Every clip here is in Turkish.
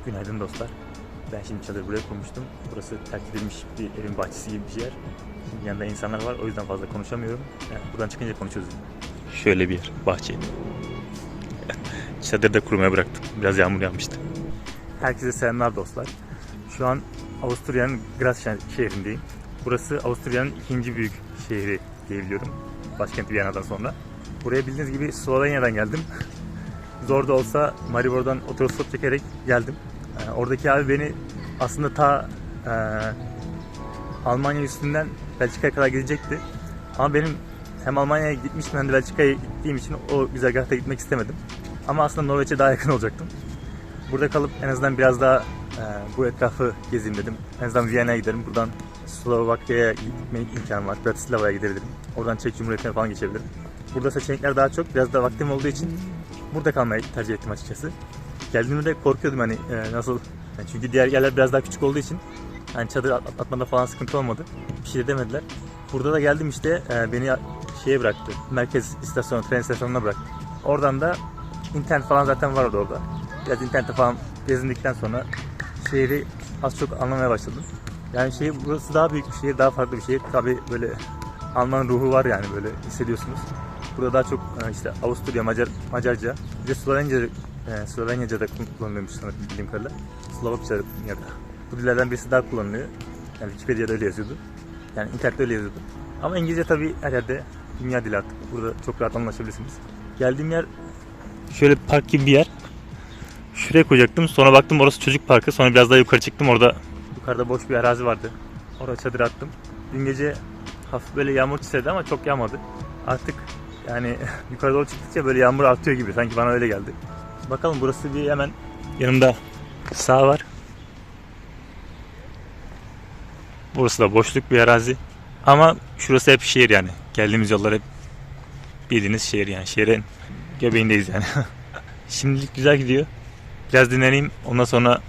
Günaydın dostlar. Ben şimdi çadır buraya kurmuştum. Burası terk edilmiş bir evin bahçesi gibi bir yer. Şimdi yanında insanlar var, o yüzden fazla konuşamıyorum. Yani buradan çıkınca konuşuyoruz. Şöyle bir yer, bahçe. Çadırda kurmaya bıraktım. Biraz yağmur yağmıştı. Herkese selamlar dostlar. Şu an Avusturya'nın Graz şehrindeyim. Burası Avusturya'nın ikinci büyük şehri diyebiliyorum. Başkenti Viyana'dan sonra. Buraya bildiğiniz gibi Slovenya'dan geldim. Zor da olsa Maribor'dan otostop çekerek geldim. Oradaki abi beni aslında ta Almanya üstünden Belçika'ya kadar gidecekti. Ama benim hem Almanya'ya gitmiştim hem de Belçika'ya gittiğim için o güzergahta gitmek istemedim. Ama aslında Norveç'e daha yakın olacaktım. Burada kalıp en azından biraz daha bu etrafı gezeyim dedim. En azından Viyana'ya giderim. Buradan Slovakya'ya gitme imkanım var. Bratislava'ya gidebilirim. Oradan Çek Cumhuriyeti'ne falan geçebilirim. Burada seçenekler daha çok. Biraz da vaktim olduğu için burada kalmayı tercih ettim açıkçası. Geldiğimde korkuyordum hani nasıl... Yani çünkü diğer yerler biraz daha küçük olduğu için hani çadır atmada falan sıkıntı olmadı. Bir şey de demediler. Burada da geldim işte beni şeye bıraktı. Merkez istasyonu, tren istasyonuna bıraktı. Oradan da internet falan zaten var orada. Biraz internette falan gezindikten sonra şehri az çok anlamaya başladım. Yani burası daha büyük bir şehir, daha farklı bir şehir. Tabii böyle Alman ruhu var yani böyle hissediyorsunuz. Burada daha çok işte Avusturya, Macarca, bir de Slovenya'da kullanılıyormuş sanırım bildiğim kadarıyla. Slovakça ya da. Bu dillerden birisi daha kullanılıyor. Yani Wikipedia'da öyle yazıyordu. Yani internette öyle yazıyordu. Ama İngilizce tabii her yerde dünya dili artık. Burada çok rahat anlaşabilirsiniz. Geldiğim yer şöyle park gibi bir yer. Şuraya koyacaktım. Sonra baktım orası çocuk parkı. Sonra biraz daha yukarı çıktım. Orada yukarıda boş bir arazi vardı. Oraya çadır attım. Dün gece hafif böyle yağmur çiseledi ama çok yağmadı. Artık yani yukarı doğru çıktıkça böyle yağmur artıyor gibi. Sanki bana öyle geldi. Bakalım burası bir hemen yanımda sağ var. Burası da boşluk bir arazi. Ama şurası hep şehir yani. Geldiğimiz yollar hep bildiğiniz şehir yani. Şehrin göbeğindeyiz yani. Şimdilik güzel gidiyor. Biraz dinleneyim. Ondan sonra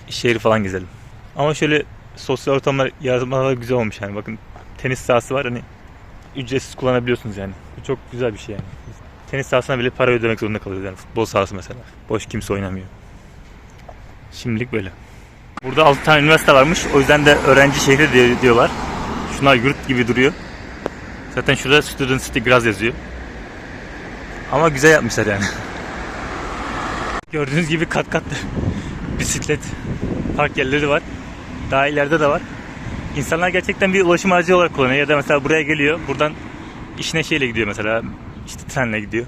şehri falan gezelim. Ama şöyle sosyal ortamlar yaratmalar güzel olmuş yani. Bakın tenis sahası var hani ücretsiz kullanabiliyorsunuz yani. Bu çok güzel bir şey yani. Tenis sahasına bile para ödemek zorunda kalıyoruz yani. Futbol sahası mesela. Boş kimse oynamıyor. Şimdilik böyle. Burada 6 tane üniversite varmış. O yüzden de öğrenci şehri diyorlar. Şunlar yurt gibi duruyor. Zaten şurada Student City Graz yazıyor. Ama güzel yapmışlar yani. Gördüğünüz gibi kat kat bisiklet park yerleri var. Daha ileride de var. İnsanlar gerçekten bir ulaşım aracı olarak kullanıyor. Ya da mesela buraya geliyor. Buradan işine şeyle gidiyor mesela. İşte trenle gidiyor.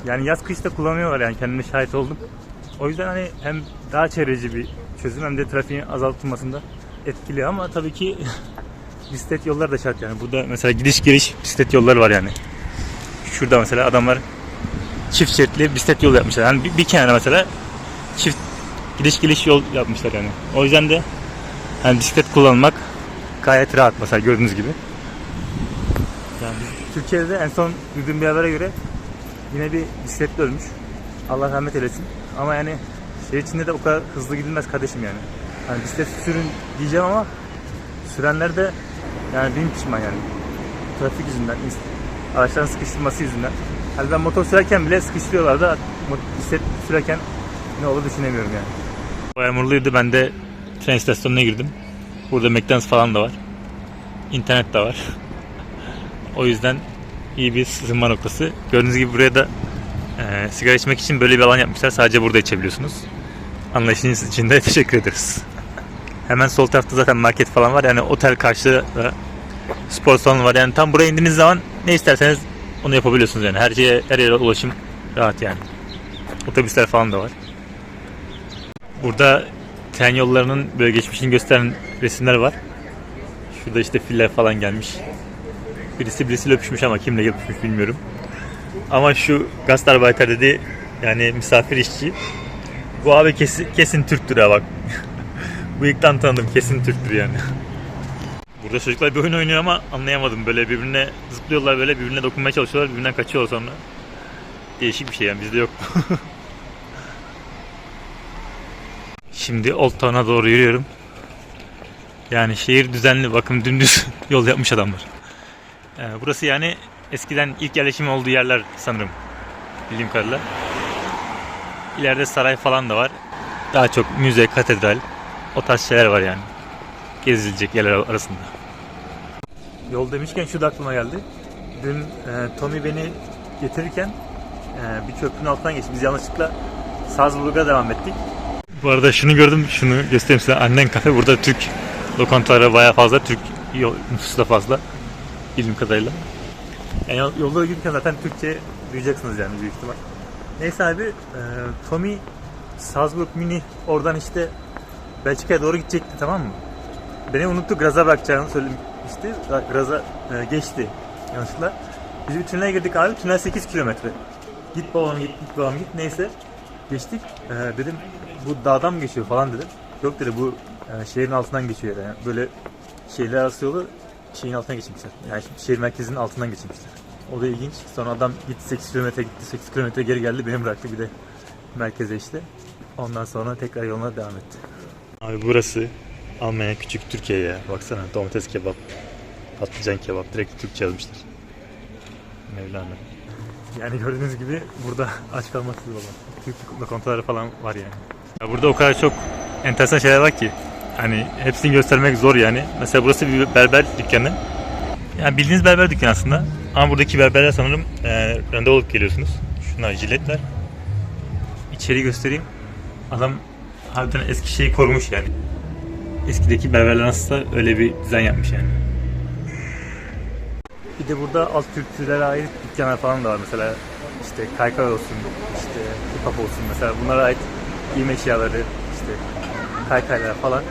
Yani yaz kış da kullanıyorlar yani kendime şahit oldum. O yüzden hani hem daha çevreci bir çözüm hem de trafiğin azaltılmasında etkili ama tabii ki bisiklet yolları da şart yani. Burada mesela gidiş geliş bisiklet yolları var yani. Şurada mesela adamlar çift şeritli bisiklet yolu yapmışlar. Yani bir kenara mesela çift gidiş geliş yol yapmışlar yani. O yüzden de yani bisiklet kullanmak gayet rahat mesela gördüğünüz gibi. Yani Türkiye'de en son duyduğum bir habere göre yine bir bisikletli ölmüş. Allah rahmet eylesin. Ama yani şehir içinde de o kadar hızlı gidilmez kardeşim yani. Hani bisiklet sürün diyeceğim ama sürenler de yani bin pişman yani. Trafik yüzünden, araçların sıkıştırması yüzünden. Hani ben motor sürerken bile sıkıştırıyorlar da bisiklet sürerken ne olur düşünemiyorum yani. O yağmurluydu, ben de tren istasyonuna girdim. Burada McDonald's falan da var. İnternet de var. O yüzden iyi bir sığınma noktası. Gördüğünüz gibi buraya da sigara içmek için böyle bir alan yapmışlar. Sadece burada içebiliyorsunuz. Anlayışınız için de teşekkür ederiz. Hemen sol tarafta zaten market falan var. Yani otel karşıda spor salonu var. Yani tam buraya indiğiniz zaman ne isterseniz onu yapabiliyorsunuz yani. Her yere ulaşım rahat yani. Otobüsler falan da var. Burada tren yollarının böyle geçmişini gösteren resimler var. Şurada işte filler falan gelmiş. Birisiyle öpüşmüş ama kimle öpüşmüş bilmiyorum. Ama şu Gastarbeiter dedi yani misafir işçi. Bu abi kesin Türktür ya bak. Bıyıktan tanıdım, kesin Türktür yani. Burada çocuklar bir oyun oynuyor ama anlayamadım. Böyle birbirine zıplıyorlar, böyle birbirine dokunmaya çalışıyorlar, birbirinden kaçıyorlar sonra. Değişik bir şey yani, bizde yok. Şimdi Old Town'a doğru yürüyorum. Yani şehir düzenli, bakın dümdüz yol yapmış adamlar. Burası yani eskiden ilk yerleşim olduğu yerler sanırım. Bildiğim kadarıyla. İleride saray falan da var. Daha çok müze, katedral, o tarz şeyler var yani. Gezilecek yerler arasında. Yol demişken şu da aklıma geldi. Dün Tommy beni getirirken bir köprünün altından geçti. Biz yanlışlıkla Salzburg'a devam ettik. Bu arada şunu gördüm, şunu göstereyim size. Annen kafe. Burada Türk lokantaları bayağı fazla. Türk nüfusu da fazla. Bildiğim kadarıyla. Yani yolda giderken zaten Türkçe duyacaksınız yani büyük ihtimal. Neyse abi, Tommy Salzburg Mini oradan işte Belçika'ya doğru gidecekti, tamam mı? Beni unuttu, Graz'a bırakacağını söylemişti. Graz'a geçti yanlışlıkla. Biz bir tünele girdik abi, tünel 8 kilometre. Git babam git, git babam git, neyse. Geçtik. Dedim bu dağdan mı geçiyor falan dedim. Yok dedi, bu şehrin altından geçiyor yani. Böyle şehirler arası yolu şeyin altına geçmişler. Yani şehir merkezinin altından geçmişler. O da ilginç. Sonra adam gitti 8 kilometre gitti, 8 kilometre geri geldi, beni bıraktı bir de merkeze işte. Ondan sonra tekrar yoluna devam etti. Abi burası Almanya küçük Türkiye ya. Baksana, domates kebap, patlıcan kebap, direkt Türkçe yazmışlar. Mevlana. Yani gördüğünüz gibi burada aç kalmaksız olan Türk lokantaları falan var yani. Ya burada o kadar çok enteresan şeyler var ki hani hepsini göstermek zor yani. Mesela burası bir berber dükkanı. Yani bildiğiniz berber dükkanı aslında. Ama buradaki berberler sanırım randevu alıp geliyorsunuz. Şunlar jiletler. İçeri göstereyim. Adam harbiden eski şeyi korumuş yani. Eskideki berberler nasılsa öyle bir dizayn yapmış yani. Bir de burada alt kültürlere ait dükkanlar falan da var. Mesela işte kaykay olsun, işte hip-hop olsun, mesela bunlara ait giyim eşyaları, işte kaykaylar falan.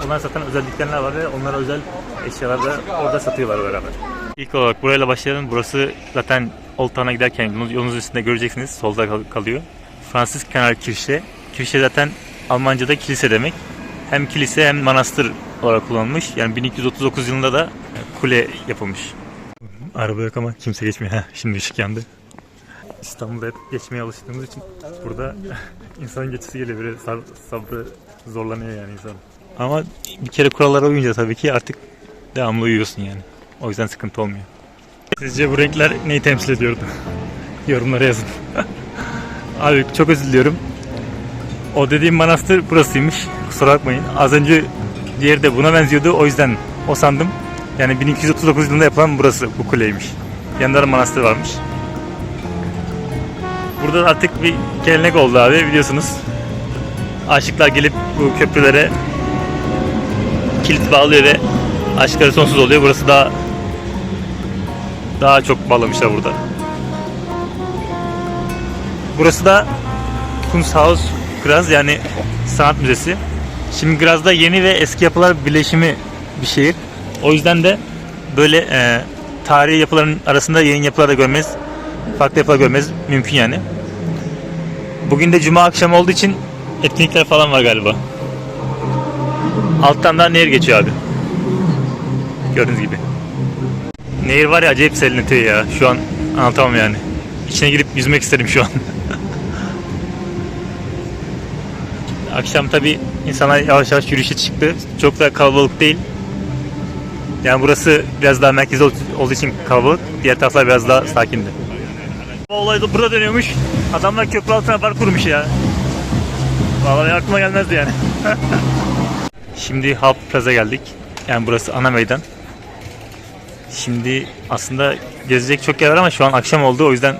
Onlar zaten özel dükkanlar var ve onlara özel eşyalar da orada satıyorlar beraber. İlk olarak burayla başlayalım. Burası zaten Old Town'a giderken yolunuz üstünde göreceksiniz. Solda kalıyor. Fransız Kanal Kirche. Kirche zaten Almanca'da kilise demek. Hem kilise hem manastır olarak kullanılmış. Yani 1239 yılında da kule yapılmış. Araba yok ama kimse geçmiyor. Şimdi ışık yandı. İstanbul'da hep geçmeye alıştığımız için burada insanın geçisi geliyor. Böyle sabrı zorlanıyor yani insan. Ama bir kere kurallara uyunca tabii ki artık devamlı uyuyorsun yani. O yüzden sıkıntı olmuyor. Sizce bu renkler neyi temsil ediyordu? Yorumlara yazın. Abi çok özür diliyorum. O dediğim manastır burasıymış. Kusura bakmayın. Az önce diğeri de buna benziyordu. O yüzden o sandım. Yani 1239 yılında yapılan burası, bu kuleymiş. Yanında da manastır varmış. Burada artık bir gelenek oldu abi, biliyorsunuz. Aşıklar gelip bu köprülere kilit bağlıyor ve aşkları sonsuz oluyor. Burası daha çok bağlamışlar burada. Burası da Kunsthaus Graz, yani sanat müzesi. Şimdi Graz'da yeni ve eski yapılar birleşimi bir şehir. O yüzden de böyle tarihi yapıların arasında yeni yapılar da görmeniz, farklı yapılar görmeniz mümkün yani. Bugün de cuma akşamı olduğu için etkinlikler falan var galiba. Alttan da nehir geçiyor abi. Gördüğünüz gibi. Nehir var ya, acayip serinletiyor ya. Şu an anlatamam yani. İçine girip yüzmek isterim şu an. Akşam tabi insanlar yavaş yavaş yürüyüşe çıktı. Çok da kalabalık değil. Yani burası biraz daha merkezi olduğu için kalabalık. Diğer taraflar biraz daha sakindi. Bu olay da burada dönüyormuş. Adamlar köprü altına bar kurmuş ya. Vallahi aklıma gelmezdi yani. Şimdi Hauptplatz'a geldik. Yani burası ana meydan. Şimdi aslında gezecek çok yer var ama şu an akşam oldu. O yüzden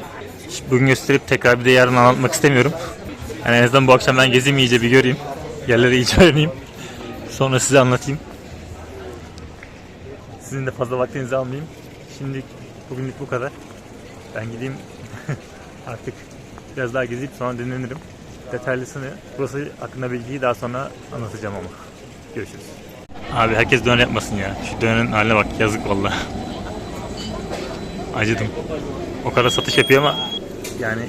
bugün gösterip tekrar bir de yarın anlatmak istemiyorum. Yani en azından bu akşam ben gezeyim, iyice bir göreyim. Yerleri iyice öğreneyim. Sonra size anlatayım. Sizin de fazla vaktinizi almayayım. Şimdi bugünlük bu kadar. Ben gideyim artık biraz daha gezip sonra dinlenirim. Detaylısını, burası hakkında bilgiyi daha sonra anlatacağım ama. Görüşürüz. Abi herkes döner yapmasın ya. Şu dönerin haline bak, yazık vallahi. Acıdım. O kadar satış yapıyor ama yani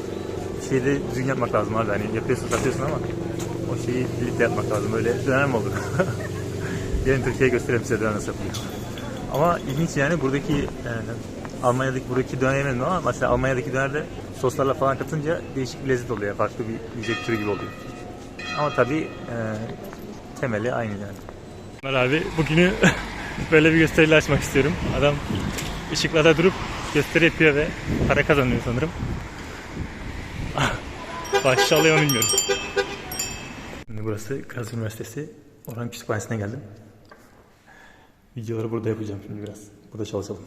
şeyi de düzgün yapmak lazım abi. Hani yapıyorsun, satıyorsun ama o şeyi birlikte yapmak lazım. Öyle döner mi olur? Gelin Türkiye'ye göstereyim size döner nasıl yapılıyor. Ama ilginç yani, buradaki Almanya'daki buradaki döner yemedim ama mesela Almanya'daki dönerde soslarla falan katınca değişik bir lezzet oluyor. Farklı bir yiyecek türü gibi oluyor. Ama tabii temeli aynı yani. Ömer abi, bugünü böyle bir gösteriyle açmak istiyorum. Adam ışıklarda durup gösteri yapıyor ve para kazanıyor sanırım. Başlığı alıyor mu bilmiyorum. Şimdi burası Gazi Üniversitesi Orhan Kütüphanesi'ne geldim. Videoları burada yapacağım şimdi biraz. Burada çalışalım.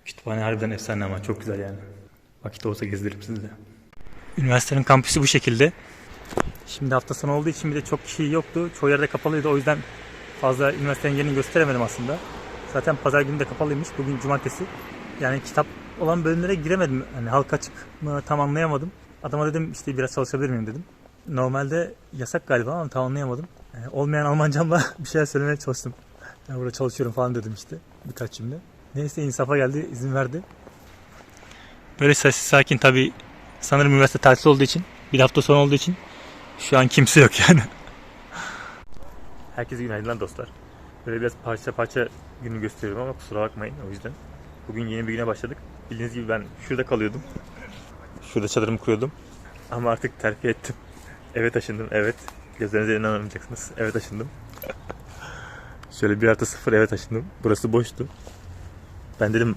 Kütüphane harbiden efsane ama çok güzel yani. Vakit olsa gezdiririm sizi de. Üniversitenin kampüsü bu şekilde. Şimdi hafta sonu olduğu için bir de çok kişi yoktu. Çoğu yerde kapalıydı, o yüzden fazla üniversitenin yerini gösteremedim aslında. Zaten pazar günü de kapalıymış. Bugün cumartesi. Yani kitap olan bölümlere giremedim. Hani halka açık mı tam anlayamadım. Adama dedim işte biraz çalışabilir miyim dedim. Normalde yasak galiba ama tam anlayamadım. Olmayan Almancamla bir şeyler söylemeye çalıştım. Ben burada çalışıyorum falan dedim işte birkaç cümle. Neyse insafa geldi, izin verdi. Böyle sessiz sakin tabii, sanırım üniversite tatil olduğu için, bir hafta sonu olduğu için şu an kimse yok yani. Herkese günaydın dostlar. Böyle biraz parça parça günü gösteriyorum ama kusura bakmayın o yüzden. Bugün yeni bir güne başladık. Bildiğiniz gibi ben şurada kalıyordum. Şurada çadırımı kuruyordum. Ama artık terfi ettim. Eve taşındım, evet. Gözlerinize inanamayacaksınız. Eve taşındım. Şöyle 1+0 eve taşındım. Burası boştu. Ben dedim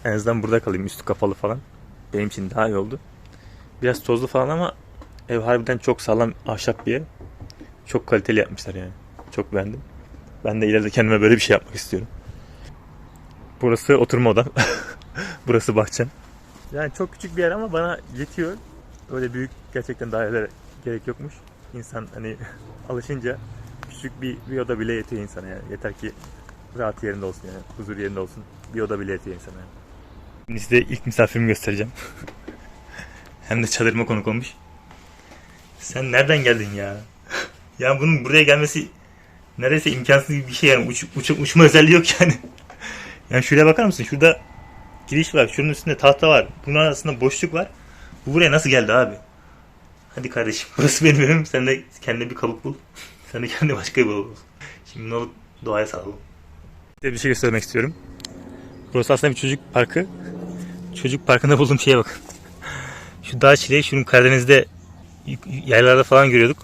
en azından burada kalayım, üstü kapalı falan. Benim için daha iyi oldu. Biraz tozlu falan ama ev harbiden çok sağlam ahşap bir ev. Çok kaliteli yapmışlar yani. Çok beğendim. Ben de ileride kendime böyle bir şey yapmak istiyorum. Burası oturma odam. Burası bahçem. Yani çok küçük bir yer ama bana yetiyor. Öyle büyük gerçekten dairelere gerek yokmuş. İnsan hani alışınca küçük bir oda bile yetiyor insana yani. Yeter ki rahat yerinde olsun yani. Huzur yerinde olsun. Bir oda bile yetiyor insana yani. Şimdi size ilk misafirimi göstereceğim. Hem de çadırıma konuk olmuş. Sen nereden geldin ya? Ya bunun buraya gelmesi neredeyse imkansız bir şey yani. Uçma özelliği yok yani. Yani şuraya bakar mısın? Şurada giriş var. Şunun üstünde tahta var. Bunun arasında boşluk var. Bu buraya nasıl geldi abi? Hadi kardeşim. Burası benim evim. Sen de kendine bir kalıp bul. Sen de kendine başka bir bul. Şimdi ne olup doğaya salalım. Size bir şey göstermek istiyorum. Burası aslında bir çocuk parkı. Çocuk parkında bulduğum şeye bakın. Şu dağ çileği, şunun Karadeniz'de yaylalarda falan görüyorduk.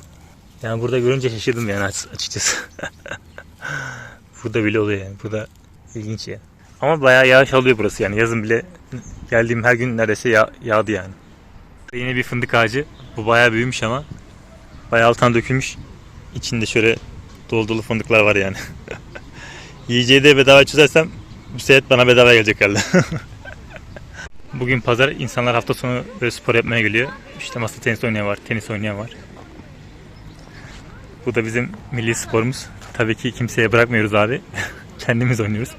Yani burada görünce şaşırdım yani açıkçası. Burada bile oluyor yani. Burada ilginç ya. Ama bayağı yağış alıyor burası yani. Yazın bile geldiğim her gün neredeyse yağdı yani. Yine bir fındık ağacı. Bu bayağı büyümüş ama. Bayağı alttan dökülmüş. İçinde şöyle dolu dolu fındıklar var yani. Yiyeceği de bedava çözersem bu seyahat bana bedava gelecek herhalde. Bugün pazar, insanlar hafta sonu böyle spor yapmaya geliyor. İşte masa tenis oynayan var, tenis oynayan var. Bu da bizim milli sporumuz. Tabii ki kimseye bırakmıyoruz abi. Kendimiz oynuyoruz.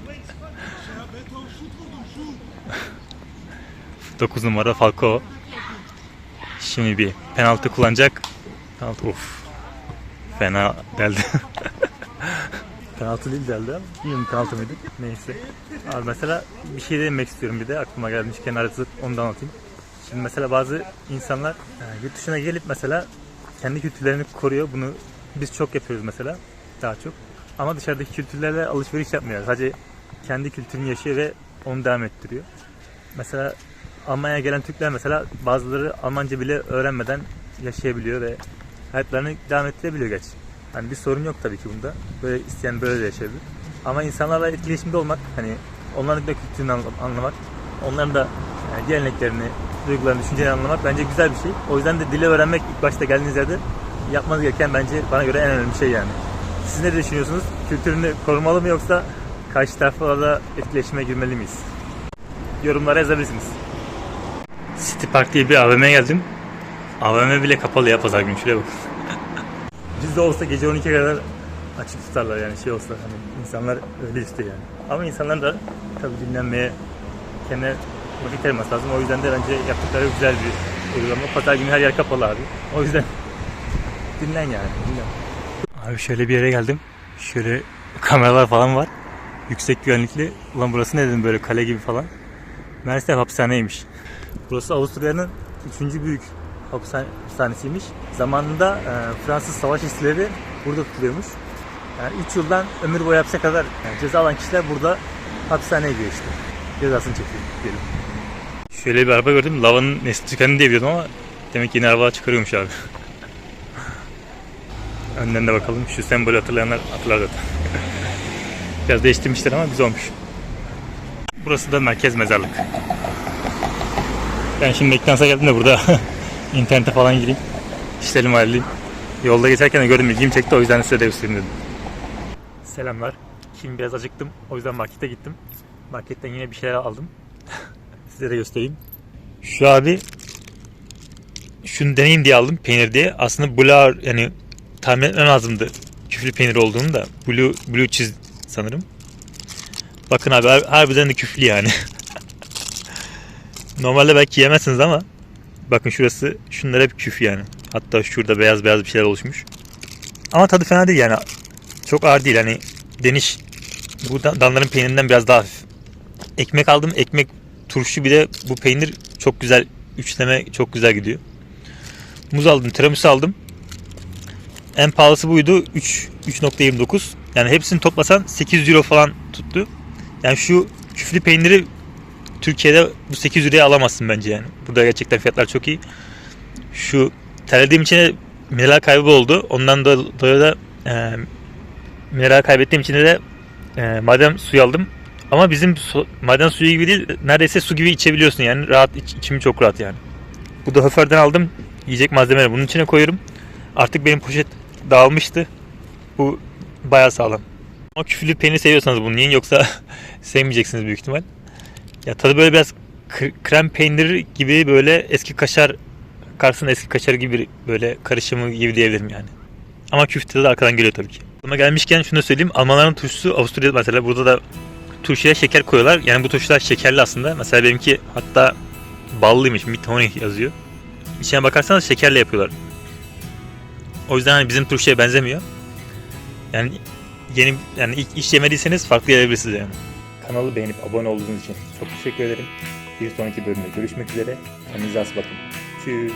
9 numara Falcao. Şimdi bir penaltı kullanacak. Penaltı, of. Fena deldi. Penaltı değil deldi ama bilmiyorum penaltı mıydı. Neyse. Abi mesela bir şey demek istiyorum, bir de aklıma gelmişken artık onu da anlatayım. Şimdi mesela bazı insanlar yurt dışına gelip mesela kendi kültürlerini koruyor. Bunu biz çok yapıyoruz mesela. Daha çok. Ama dışarıdaki kültürlerle alışveriş yapmıyor. Sadece kendi kültürünü yaşıyor ve onu devam ettiriyor. Mesela Almanya'ya gelen Türkler mesela bazıları Almanca bile öğrenmeden yaşayabiliyor ve hayatlarını devam ettirebiliyor gerçi. Hani bir sorun yok tabii ki bunda. Böyle isteyen böyle de yaşayabilir. Ama insanlarla etkileşimde olmak, hani onların da kültürünü anlamak, onların da yani geleneklerini, duygularını, düşüncelerini anlamak bence güzel bir şey. O yüzden de dili öğrenmek ilk başta geldiğiniz yerde yapmanız gereken bence bana göre en önemli şey yani. Siz ne düşünüyorsunuz? Kültürünü korumalı mı yoksa karşı tarafla da etkileşime girmeli miyiz? Yorumlara yazabilirsiniz. City Park diye bir AVM'ye geldim. AVM bile kapalı ya pazar günü, şuraya bakın. Bizde olsa gece 12'ye kadar açık tutarlar yani, şey olsa hani insanlar öyle istiyor yani. Ama insanların da tabii dinlenmeye, kendine vakit ayırması lazım. O yüzden de bence yaptıkları güzel bir uygulama. Pazar günü her yer kapalı abi. O yüzden dinlen yani. Dinlen. Abi şöyle bir yere geldim. Şöyle kameralar falan var. Yüksek güvenlikli. Ulan burası ne dedim, böyle kale gibi falan. Meğerse hapishaneymiş. Burası Avusturya'nın 3. büyük hapishanesiymiş. Zamanında Fransız savaş işçileri burada tutuluyormuş. Yani 3 yıldan ömür boyu hapse kadar ceza alan kişiler burada hapishaneye giriyor işte. Cezasını çekiyor diyelim. Şöyle bir araba gördüm. Lavanın nesli tükendi diye biliyordum ama demek ki yeni araba çıkarıyormuş abi. Önden de bakalım. Şu sembolü hatırlayanlar hatırlar zaten. Biraz değiştirmişler ama güzel olmuş. Burası da merkez mezarlık. Ben şimdi McDonald's'a geldim de burada internete falan gireyim. İşlerimi ayarlayayım. Yolda geçerken de gördüm, ilgimi çekti, o yüzden size de göstereyim dedim. Selamlar. Şimdi biraz acıktım. O yüzden markete gittim. Marketten yine bir şeyler aldım. Size de göstereyim. Şu abi şunu deneyeyim diye aldım, peynir diye. Aslında Blue, yani tahmin etmem lazımdı küflü peynir olduğunu da. Blue cheese sanırım. Bakın abi, harbiden de küflü yani. Normalde belki yemezsiniz ama bakın şurası, şunlar hep küf yani. Hatta şurada beyaz beyaz bir şeyler oluşmuş. Ama tadı fena değil yani. Çok ağır değil hani, deniş. Bu danların peynirinden biraz daha hafif. Ekmek aldım. Ekmek, turşu, bir de bu peynir çok güzel. Üçleme çok güzel gidiyor. Muz aldım. Tiramisu aldım. En pahalısı buydu. 3.29. Yani hepsini toplasan 8 euro falan tuttu. Yani şu küflü peyniri Türkiye'de bu 8 euroya alamazsın bence yani. Burada gerçekten fiyatlar çok iyi. Şu terlediğim için de mineral kaybı oldu. Ondan dolayı da mineral kaybettiğim için de maden suyu aldım. Ama bizim maden suyu gibi değil, neredeyse su gibi içebiliyorsun yani. Rahat, içimi çok rahat yani. Bu da Höfer'den aldım. Yiyecek malzemeleri bunun içine koyuyorum. Artık benim poşet dağılmıştı. Bu bayağı sağlam. Ama küflü peynir seviyorsanız bunu yiyin, yoksa sevmeyeceksiniz büyük ihtimal. Ya tadı böyle biraz krem peyniri gibi, böyle eski kaşar, Kars'ın eski kaşarı gibi, böyle karışımı gibi diyebilirim yani. Ama küfte de arkadan geliyor tabii ki. Ama gelmişken şunu söyleyeyim. Almanların turşusu, Avusturya'da mesela, burada da turşuya şeker koyuyorlar. Yani bu turşular şekerli aslında. Mesela benimki hatta ballıymış. Mit Honig yazıyor. İçine bakarsanız şekerle yapıyorlar. O yüzden hani bizim turşuya benzemiyor. Yani yani ilk iş yemediyseniz farklı gelebilirsiniz yani. Kanalı beğenip abone olduğunuz için çok teşekkür ederim. Bir sonraki bölümde görüşmek üzere. Kendinize az bakın. Tschüss.